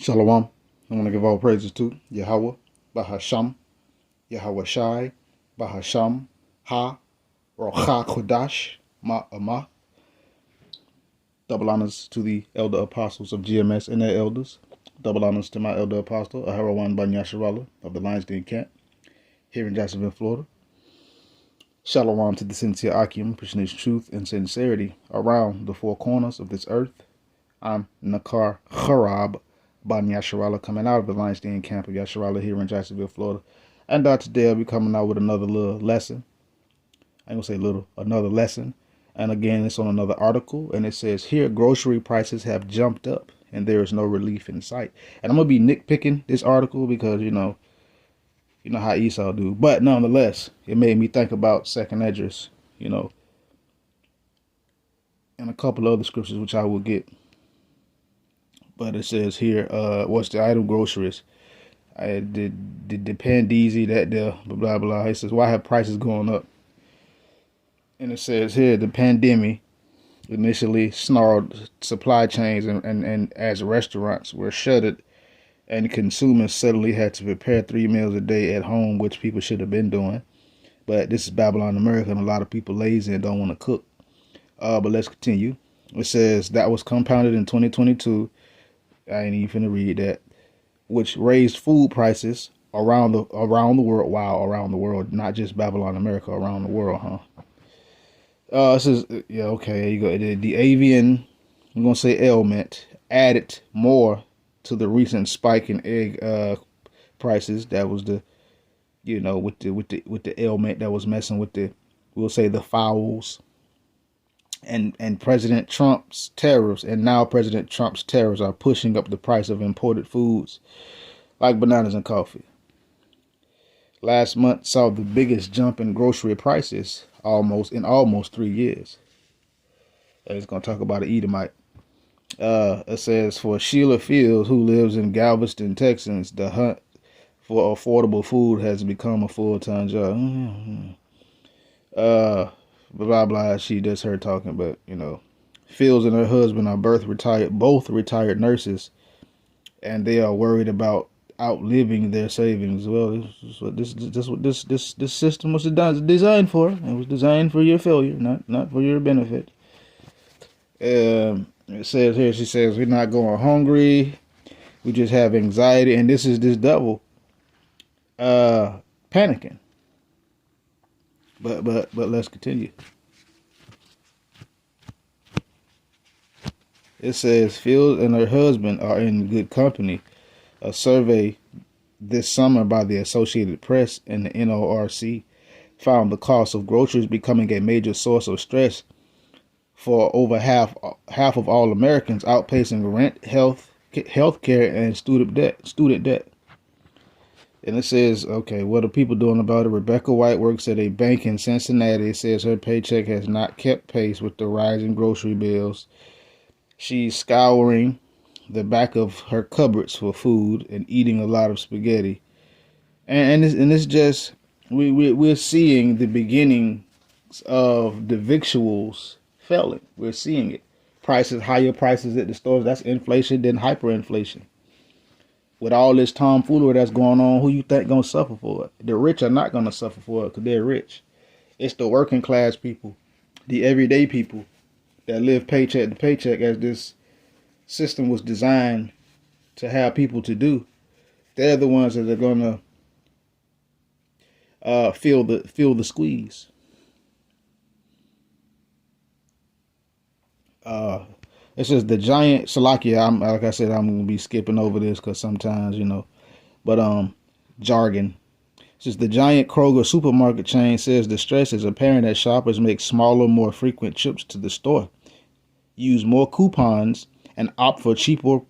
Shalom. I want to give all praises to Yahweh, Bahasham, Yahweh Shai, Bahasham, Ha, Rocha Kodash, Ma'amah. Double honors to the elder apostles of GMS and their elders. Double honors to my elder apostle, Aharawan Ban Yasharallah of the Lions Den Camp, here in Jacksonville, Florida. Shalom to the sincere Akim, pushing his truth and sincerity around the four corners of this earth. I'm Nakar Harab Ban Yasharallah, coming out of the Lions Den Camp of Yasharallah here in Jacksonville, Florida. And today I'll be coming out with another little lesson. I ain't gonna say little, another lesson. And again, it's on another article, and it says here, grocery prices have jumped up and there is no relief in sight. And I'm gonna be nitpicking this article because you know how Esau do. But nonetheless, it made me think about Second Esdras, and a couple other scriptures which I will get. But it says here, what's the item groceries? The Pandeezy, that the blah blah. It says, why have prices going up? And it says here, the pandemic initially snarled supply chains and as restaurants were shuttered and consumers suddenly had to prepare 3 meals a day at home, which people should have been doing. But this is Babylon, America, and a lot of people lazy and don't want to cook. But let's continue. It says that was compounded in 2022. I ain't even finna read that, which raised food prices around the world. Wow, around the world, not just Babylon, America, around the world, huh? It says, yeah, okay, there you go. The avian, I'm gonna say ailment, added more to the recent spike in egg prices. That was the, with the ailment that was messing with we'll say the fowls. And President Trump's tariffs, and now President Trump's tariffs are pushing up the price of imported foods like bananas and coffee. Last month saw the biggest jump in grocery prices in almost 3 years. It's going to talk about an Edomite. It says, for Sheila Fields, who lives in Galveston, Texas, the hunt for affordable food has become a full-time job. Blah blah. She does her talking, but Fields and her husband are both retired nurses, and they are worried about outliving their savings. Well, this is what this system was designed for. It was designed for your failure, not for your benefit. It says here, she says, we're not going hungry, we just have anxiety, and this devil panicking. But let's continue. It says Fields and her husband are in good company. A survey this summer by the Associated Press and the NORC found the cost of groceries becoming a major source of stress for over half of all Americans, outpacing rent, health care, and student debt. And it says, okay, what are people doing about it? Rebecca White works at a bank in Cincinnati. It says her paycheck has not kept pace with the rising grocery bills. She's scouring the back of her cupboards for food and eating a lot of spaghetti. And it's just, we're seeing the beginnings of the victuals failing. We're seeing it. Higher prices at the stores. That's inflation, then hyperinflation. With all this tomfoolery that's going on, who you think gonna suffer for it? The rich are not gonna suffer for it because they're rich. It's the working class people, the everyday people that live paycheck to paycheck, as this system was designed to have people to do. They're the ones that are gonna feel the squeeze. It says the giant Salakia. Like I said, I'm gonna be skipping over this because sometimes but jargon. It says the giant Kroger supermarket chain says the stress is apparent as shoppers make smaller, more frequent trips to the store, use more coupons, and opt for cheaper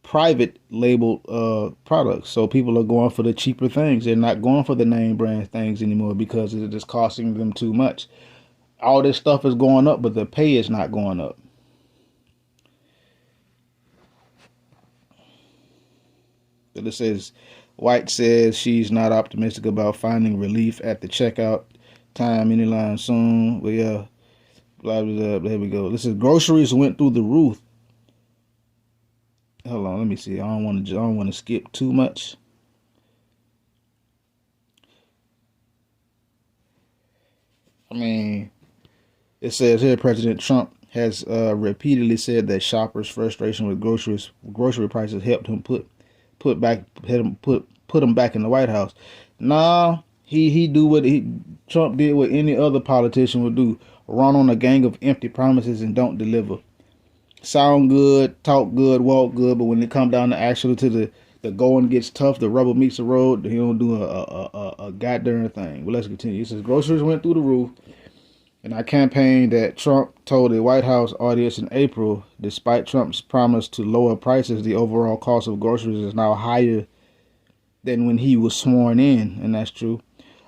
private label products. So people are going for the cheaper things. They're not going for the name brand things anymore because it's just costing them too much. All this stuff is going up, but the pay is not going up. But it says, White says she's not optimistic about finding relief at the checkout time anytime soon. But yeah, blah, blah, blah, there we go. This is groceries went through the roof. Let me see. I don't want to skip too much. I mean, it says here President Trump has repeatedly said that shoppers' frustration with grocery prices helped him put him back in the White House. Nah, he do what Trump did, what any other politician would do: run on a gang of empty promises and don't deliver. Sound good, talk good, walk good, but when it come down to actually to the going gets tough, the rubber meets the road, he don't do a goddamn thing. But let's continue. He says groceries went through the roof. In our campaign that Trump told the White House audience in April, despite Trump's promise to lower prices, the overall cost of groceries is now higher than when he was sworn in, and that's true.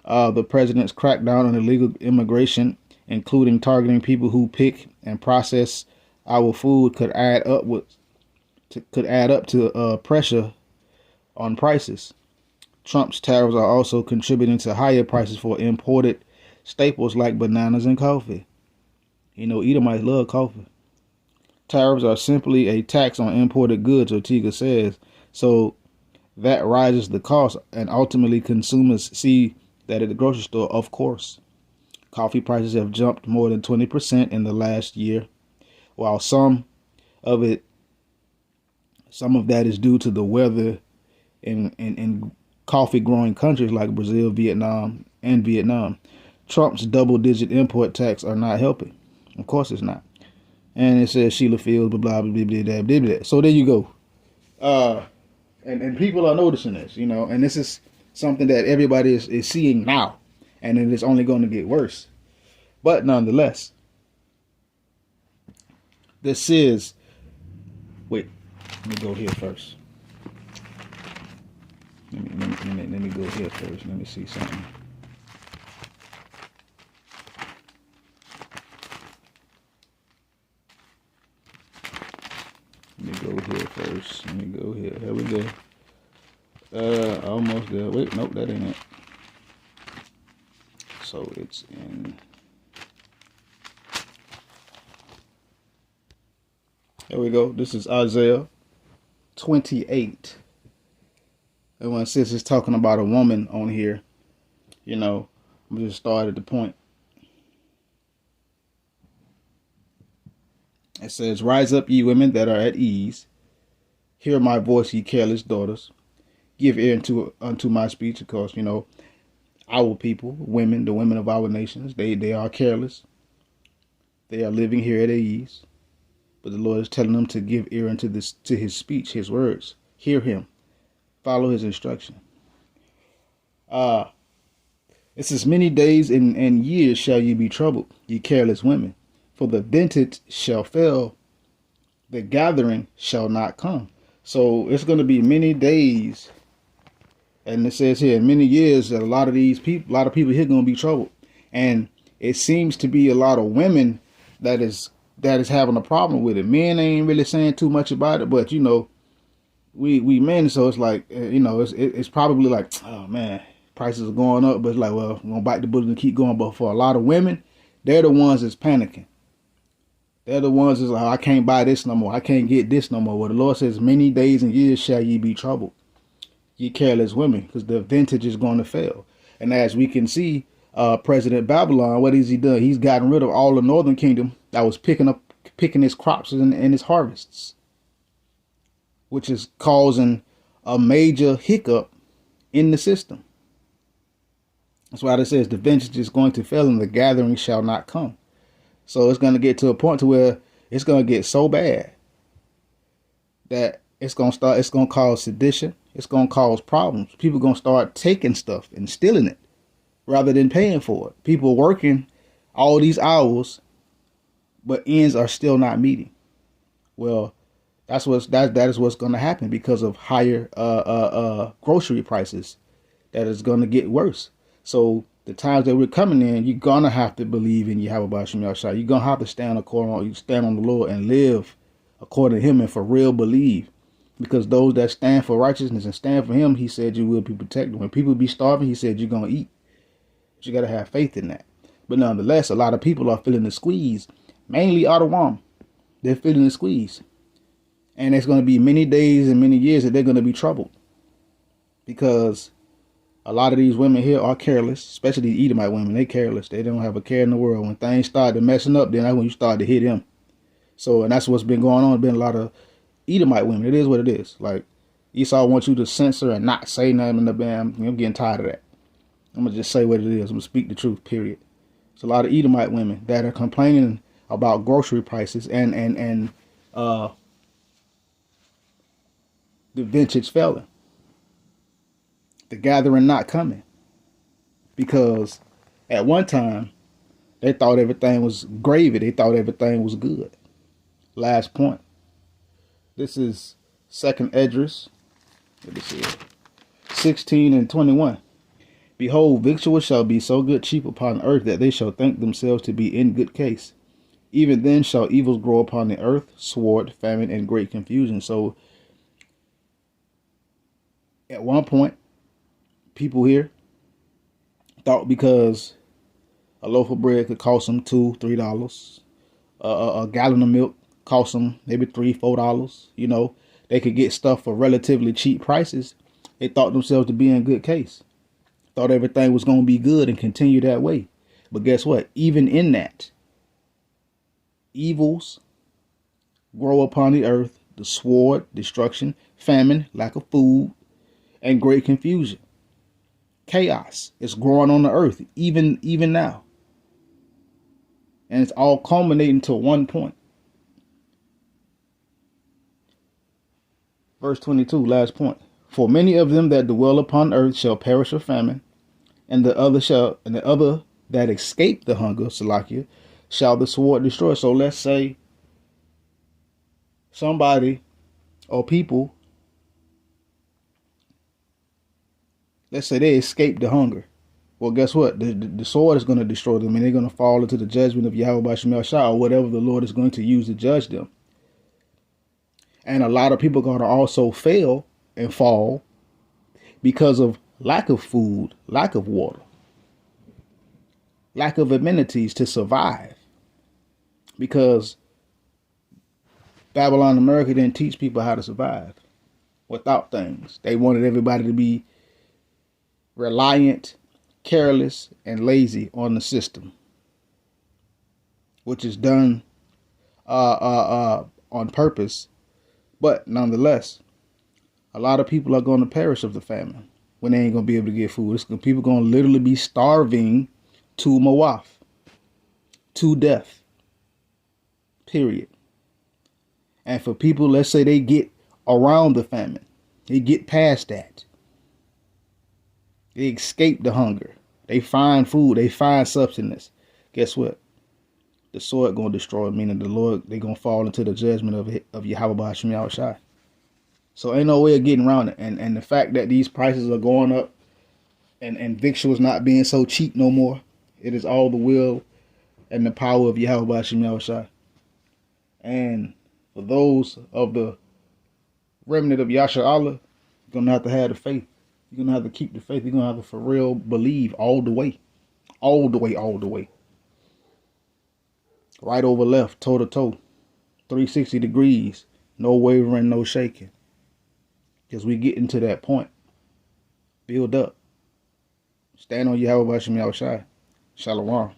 The president's crackdown on illegal immigration, including targeting people who pick and process our food, could add up to pressure on prices. Trump's tariffs are also contributing to higher prices for imported staples like bananas and coffee. You know, Edomites love coffee. Tariffs are simply a tax on imported goods, Ortega says. So that rises the cost, and ultimately consumers see that at the grocery store, of course. Coffee prices have jumped more than 20% in the last year, while some of that is due to the weather in coffee growing countries like Brazil, Vietnam. Trump's double-digit import tax are not helping. Of course it's not. And it says Sheila Fields, blah, blah, blah, blah, blah, blah, blah. So there you go. And people are noticing this, you know, and this is something that everybody is seeing now. And it is only going to get worse. But nonetheless, this is... Wait, let me go here first. Let me go here first. Let me see something. Let me go here first. Let me go here. Here we go. Almost there. Wait, nope, that ain't it. So it's in. There we go. This is Isaiah 28. And when since it's talking about a woman on here, you know, I'm just start at the point. It says, "Rise up, ye women that are at ease. Hear my voice, ye careless daughters. Give ear unto my speech." Of course, you know, our people, women, the women of our nations, they are careless. They are living here at ease. But the Lord is telling them to give ear unto to his speech, his words. Hear him. Follow his instruction. It says, "Many days and years shall ye be troubled, ye careless women. For the vintage shall fail, the gathering shall not come." So it's going to be many days. And it says here, in many years, that a lot of people here going to be troubled. And it seems to be a lot of women that is having a problem with it. Men ain't really saying too much about it, but you know, we men, so it's like, you know, it's probably like, oh man, prices are going up, but it's like, well, we're gonna bite the bullet and keep going. But for a lot of women, they're the ones that's panicking. They're the ones that's like, I can't buy this no more. I can't get this no more. Well, the Lord says, "Many days and years shall ye be troubled, ye careless women," because the vintage is going to fail. And as we can see, President Babylon, what has he done? He's gotten rid of all the northern kingdom that was picking his crops and his harvests, which is causing a major hiccup in the system. That's why it says the vintage is going to fail and the gathering shall not come. So it's going to get to a point to where it's going to get so bad that it's going to cause sedition. It's going to cause problems. People are going to start taking stuff and stealing it rather than paying for it. People working all these hours, but ends are still not meeting. Well, that is what's going to happen because of higher grocery prices. That is going to get worse. So the times that we're coming in, you're going to have to believe in Yahweh Shem Yahshua. You're going to have to stand on the Lord and live according to him and for real believe. Because those that stand for righteousness and stand for him, he said you will be protected. When people be starving, he said you're going to eat. But you got to have faith in that. But nonetheless, a lot of people are feeling the squeeze, mainly Ottawa. They're feeling the squeeze. And there's going to be many days and many years that they're going to be troubled, because a lot of these women here are careless, especially the Edomite women. They careless. They don't have a care in the world. When things start to messing up, then that's when you start to hit them. So, and that's what's been going on. Been a lot of Edomite women. It is what it is. Like, Esau wants you to censor and not say nothing in the band. I'm getting tired of that. I'm going to just say what it is. I'm going to speak the truth, period. It's a lot of Edomite women that are complaining about grocery prices and the vintage failing. The gathering not coming. Because at one time, they thought everything was gravy. They thought everything was good. Last point. This is 2nd Esdras. Let me see it. 16 and 21. Behold, victuals shall be so good cheap upon earth that they shall think themselves to be in good case. Even then shall evils grow upon the earth, sword, famine, and great confusion. So, at one point, people here thought because a loaf of bread could cost them $2, $3, a gallon of milk cost them maybe $3, $4. You know, they could get stuff for relatively cheap prices. They thought themselves to be in good case. Thought everything was going to be good and continue that way. But guess what? Even in that, evils grow upon the earth, the sword, destruction, famine, lack of food, and great confusion. Chaos is growing on the earth, even now. And it's all culminating to one point. Verse 22, last point. For many of them that dwell upon earth shall perish of famine, and the other that escape the hunger, Salakia, shall the sword destroy. So let's say somebody or people, let's say they escape the hunger. Well, guess what? The sword is going to destroy them, and they're going to fall into the judgment of Yahweh B'Shem Yahshua, or whatever the Lord is going to use to judge them. And a lot of people are going to also fail and fall because of lack of food, lack of water, lack of amenities to survive. Because Babylon America didn't teach people how to survive without things. They wanted everybody to be reliant, careless, and lazy on the system, which is done on purpose. But nonetheless, a lot of people are going to perish of the famine when they ain't going to be able to get food. People going to literally be starving to Mawaf, to death, period. And for people, let's say they get around the famine, they get past that, they escape the hunger, they find food, they find substance. Guess what? The sword going to destroy, meaning the Lord, they going to fall into the judgment of Yahweh B'Shem Yahushai. So ain't no way of getting around it. And the fact that these prices are going up and victuals not being so cheap no more, it is all the will and the power of Yahweh B'Shem Yahushai. And for those of the remnant of Yasha Allah, you're going to have the faith. You're going to have to keep the faith. You're going to have to for real believe all the way. All the way, all the way. Right over left, toe to toe, 360 degrees, no wavering, no shaking. Because we getting to that point. Build up. Stand on Yahweh B'Shem Yahushai. Shalom.